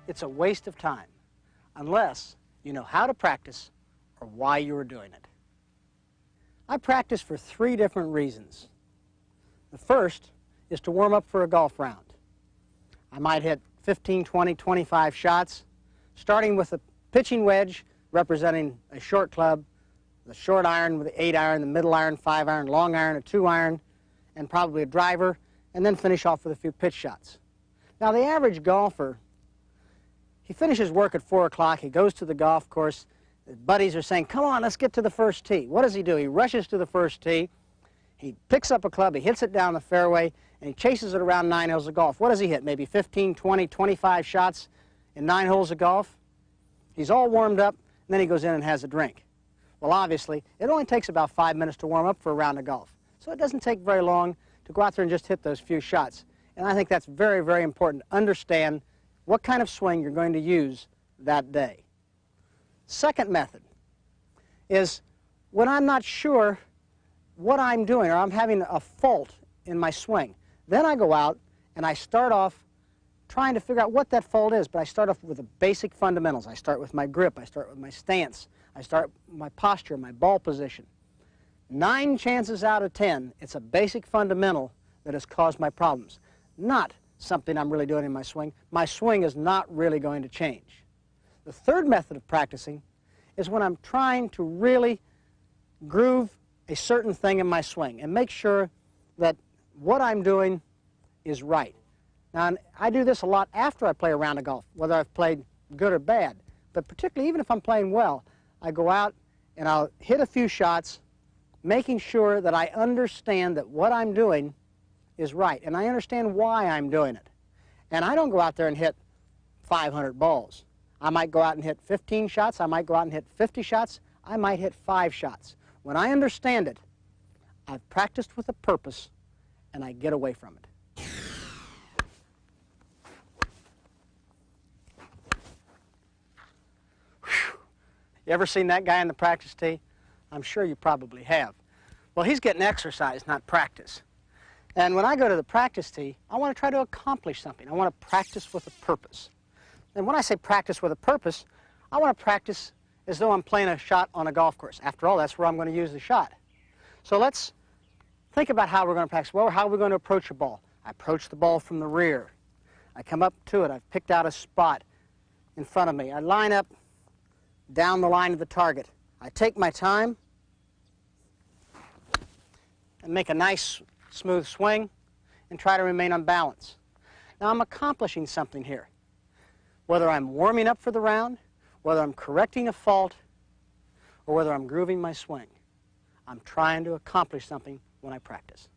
it's a waste of time unless you know how to practice or why you are doing it. I practice for 3 different reasons. The first is to warm up for a golf round. I might hit 15, 20, 25 shots, starting with a pitching wedge representing a short club, the short iron with the 8 iron, the middle iron, 5 iron, long iron, a 2 iron, and probably a driver, and then finish off with a few pitch shots. Now the average golfer, he finishes work at 4 o'clock, he goes to the golf course, his buddies are saying, come on, let's get to the first tee. What does he do? He rushes to the first tee, he picks up a club, he hits it down the fairway, and he chases it around 9 holes of golf. What does he hit? Maybe 15, 20, 25 shots in 9 holes of golf? He's all warmed up, and then he goes in and has a drink. Well, obviously, it only takes about 5 minutes to warm up for a round of golf. So it doesn't take very long to go out there and just hit those few shots. And I think that's very, very important to understand what kind of swing you're going to use that day. Second method is when I'm not sure what I'm doing or I'm having a fault in my swing. Then I go out and I start off trying to figure out what that fault is, but I start off with the basic fundamentals. I start with my grip, I start with my stance, I start with my posture, my ball position. 9 chances out of 10, it's a basic fundamental that has caused my problems, not something I'm really doing in my swing. My swing is not really going to change. The third method of practicing is when I'm trying to really groove a certain thing in my swing and make sure that what I'm doing is right. Now, I do this a lot after I play a round of golf, whether I've played good or bad. But particularly, even if I'm playing well, I go out and I'll hit a few shots, making sure that I understand that what I'm doing is right, and I understand why I'm doing it. And I don't go out there and hit 500 balls. I might go out and hit 15 shots, I might go out and hit 50 shots, I might hit 5 shots. When I understand it, I've practiced with a purpose, and I get away from it. You ever seen that guy in the practice tee? I'm sure you probably have. Well, he's getting exercise, not practice. And when I go to the practice tee, I want to try to accomplish something. I want to practice with a purpose. And when I say practice with a purpose, I want to practice as though I'm playing a shot on a golf course. After all, that's where I'm going to use the shot. So let's think about how we're going to practice. Well, how are we going to approach a ball? I approach the ball from the rear. I come up to it. I've picked out a spot in front of me. I line up down the line of the target. I take my time and make a nice smooth swing and try to remain on balance. Now I'm accomplishing something here. Whether I'm warming up for the round, whether I'm correcting a fault, or whether I'm grooving my swing, I'm trying to accomplish something when I practice.